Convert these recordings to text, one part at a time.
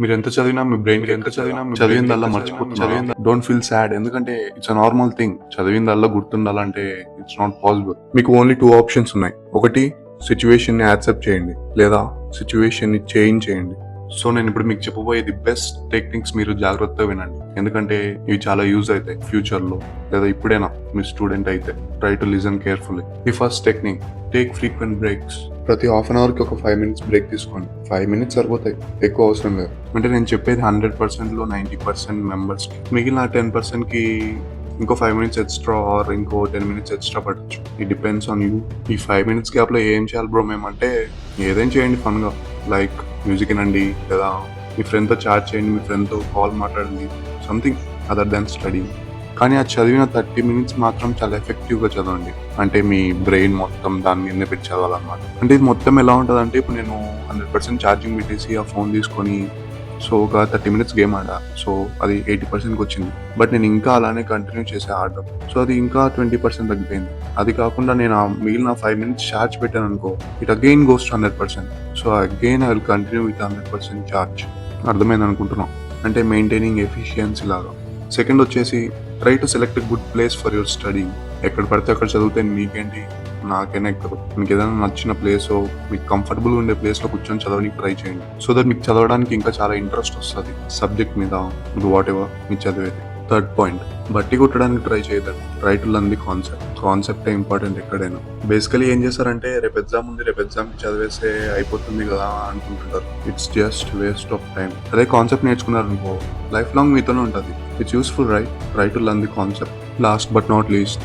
మీరు ఎంత చదివినా మీ బ్రెయిన్ ఎంత చదివినా చదివిందల్లా మర్చిపోతుంది. డోంట్ ఫీల్ సాడ్, ఎందుకంటే ఇట్స్ అ నార్మల్ థింగ్. చదివిందల్లా గుర్తుండాలంటే ఇట్స్ నాట్ పాసిబుల్. మీకు ఓన్లీ 2 ఆప్షన్స్ ఉన్నాయి. ఒకటి, సిచ్యువేషన్ ని యాక్సెప్ట్ చేయండి, లేదా సిచ్యువేషన్ ని చేంజ్ చేయండి. సో నేను ఇప్పుడు మీకు చెప్పబోయేది బెస్ట్ టెక్నిక్స్, మీరు జాగ్రత్తగా వినండి, ఎందుకంటే ఇవి చాలా యూజ్ అవుతాయి ఫ్యూచర్ లో, లేదా ఇప్పుడైనా మీ స్టూడెంట్ అయితే. Try to listen carefully. The first technique, take frequent breaks. ప్రతి హాఫ్ అన్ అవర్ కి ఒక 5 minutes బ్రేక్ తీసుకోండి. 5 minutes సరిపోతాయి, ఎక్కువ అవసరం లేదు. అంటే నేను చెప్పేది 100% లో 90% మెంబర్స్ కి. మిగిలిన 10% కి ఇంకో 5 minutes ఎక్స్ట్రా ఆర్ ఇంకో 10 minutes ఎక్స్ట్రా పడచ్చు. It depends on you. ఈ 5 minutes గ్యాప్ లో ఏం చేయాలి బ్రో మేమంటే, ఏదైనా చేయండి ఫన్ గా. లైక్ మ్యూజిక్ వినండి, లేదా మీ ఫ్రెండ్తో చాట్ చేయండి, మీ ఫ్రెండ్తో కాల్ మాట్లాడండి, సంథింగ్ అదర్ దాన్ స్టడీ. కానీ ఆ చదివిన 30 minutes మాత్రం చాలా ఎఫెక్టివ్గా చదవండి. అంటే మీ బ్రెయిన్ మొత్తం దాని మీదనే పెట్టి చదవాలన్నమాట. అంటే ఇది మొత్తం ఎలా ఉంటుంది అంటే, ఇప్పుడు నేను 100% ఛార్జింగ్ పెట్టేసి ఆ ఫోన్ తీసుకొని సో ఒక 30 minutes గేమ్ ఆడా, సో అది 80%కి వచ్చింది. బట్ నేను ఇంకా అలానే కంటిన్యూ చేసే ఆడడం, సో అది ఇంకా 20% తగ్గిపోయింది. అది కాకుండా నేను ఆ మిగిలిన 5 minutes ఛార్జ్ పెట్టాను అనుకో, it again goes to 100%. So again I will continue with 100% charge. అర్థమైంది అనుకుంటున్నాం, అంటే మెయింటైనింగ్ ఎఫిషియన్సీ లాగా. సెకండ్ వచ్చేసి, try to select good place for your study. ఎక్కడ పడితే అక్కడ చదివితే మీకేంటి, నాకైనా ఎక్కదు. మీకు ఏదైనా నచ్చిన ప్లేస్, మీకు కంఫర్టబుల్ ఉండే ప్లేస్ లో కూర్చొని చదవడానికి ట్రై చేయండి. సో దట్ మీకు చదవడానికి ఇంకా చాలా ఇంట్రెస్ట్ వస్తుంది సబ్జెక్ట్ మీద, వాట్ ఎవర్ మీరు చదివేది. థర్డ్ పాయింట్, బట్టి కొట్టడానికి ట్రై చేయదండి. ట్రై టు లర్న్ ది కాన్సెప్టే ఇంపార్టెంట్ ఎక్కడైనా. బేసికలీ ఏం చేస్తారంటే, రేపు ఎగ్జామ్ ఉంది, రేపు ఎగ్జామ్ కి చదివేస్తే అయిపోతుంది కదా అనుకుంటుంటారు. It's just waste of time. అదే కాన్సెప్ట్ నేర్చుకున్నారనుకో, లైఫ్ లాంగ్ మీతోనే ఉంటుంది. It's useful, right? Try to learn the concept. Last but not least,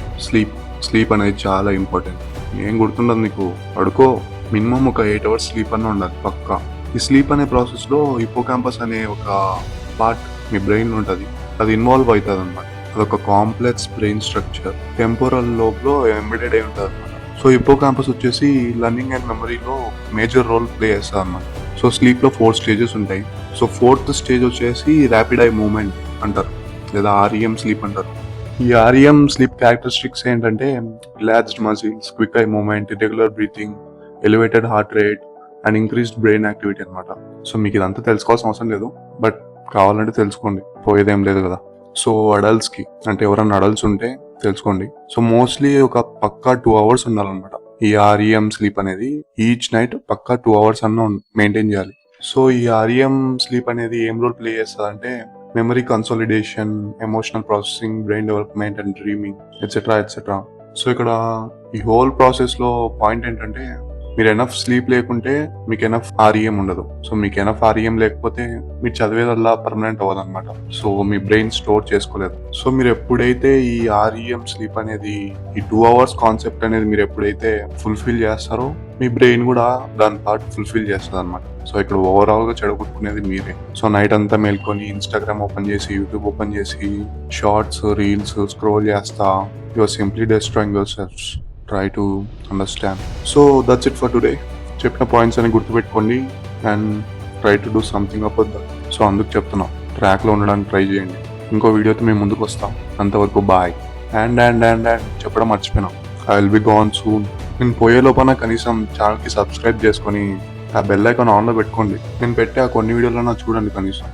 sleep అనేది చాలా ఇంపార్టెంట్. ఏం గుర్తుండదు నీకు, పడుకో. మినిమం ఒక 8 hours స్లీప్ అన్న ఉండాలి పక్కా. ఈ స్లీప్ అనే ప్రాసెస్ లో హిప్పోకాంపస్ అనే ఒక పార్ట్ మీ బ్రెయిన్ ఉంటుంది, అది ఇన్వాల్వ్ అవుతుంది అనమాట. అదొక complex brain structure, temporal lobe లో ఎంబెడెడ్ అయి ఉంటుంది అనమాట. సో హిప్పోకాంపస్ వచ్చేసి లర్నింగ్ అండ్ మెమరీలో మేజర్ రోల్ ప్లే చేస్తుంది అనమాట. సో స్లీప్ లో 4 stages ఉంటాయి. సో 4th stage వచ్చేసి ర్యాపిడ్ ఐ మూవ్మెంట్ అంటారు, లేదా REM స్లీప్ అంటారు. ఈ REM స్లీప్ క్యారెక్టరిస్టిక్స్ ఏంటంటే, relaxed muscles, quick I movement, irregular breathing, elevated heart rate and increased brain activity అనమాట. సో మీకు ఇదంతా తెలుసుకోవాల్సిన అవసరం లేదు, బట్ కావాలంటే తెలుసుకోండి, పోయేదేం లేదు కదా. సో అడల్ట్స్ కి, అంటే ఎవరైనా అడల్ట్స్ ఉంటే తెలుసుకోండి. సో మోస్ట్లీ ఒక పక్కా 2 hours ఉండాలన్నమాట. ఈ REM స్లీప్ అనేది ఈచ్ నైట్ పక్కా 2 hours అన్న మెయింటైన్ చేయాలి. సో ఈ REM స్లీప్ అనేది ఏం రోల్ ప్లే చేస్తుంది అంటే, memory consolidation, emotional processing, brain development and dreaming, etcetera etcetera. So ఇక్కడ ఈ హోల్ ప్రాసెస్ లో పాయింట్ ఏంటంటే, మీరు ఎనఫ్ స్లీప్ లేకుంటే మీకు ఎనఫ్ REM ఉండదు. సో మీకు ఎనఫ్ REM లేకపోతే మీరు చదివేదల్లా పర్మనెంట్ అవ్వదు అనమాట. సో మీ బ్రెయిన్ స్టోర్ చేసుకోలేదు. సో మీరు ఎప్పుడైతే ఈ REM స్లీప్ అనేది, ఈ 2 hours కాన్సెప్ట్ అనేది మీరు ఎప్పుడైతే ఫుల్ఫిల్ చేస్తారో, మీ బ్రెయిన్ కూడా దాని పార్ట్ ఫుల్ఫిల్ చేస్తుంది అనమాట. సో ఇక్కడ ఓవరాల్ గా చెడగొట్టుకునేది మీరే. సో నైట్ అంతా మేల్కొని ఇన్స్టాగ్రామ్ ఓపెన్ చేసి, యూట్యూబ్ ఓపెన్ చేసి, షార్ట్స్, రీల్స్ స్క్రోల్ చేస్తా, you are simply destroying your selfs. Try to understand. So that's it for today. చెప్పిన పాయింట్స్ అని గుర్తుపెట్టుకోండి and try to do something about that. So అందుకు చెప్తున్నాం, ట్రాక్లో ఉండడానికి ట్రై చేయండి. ఇంకో వీడియోతో మేము ముందుకు వస్తాం. అంతవరకు బాయ్. అండ్ చెప్పడం మర్చిపోయినాం, I will be gone soon. నేను పోయే లోపల కనీసం ఛానల్కి సబ్స్క్రైబ్ చేసుకొని ఆ బెల్ ఐకాన్ ఆన్లో పెట్టుకోండి. నేను పెట్టే ఆ కొన్ని వీడియోలన్నా చూడండి కనీసం.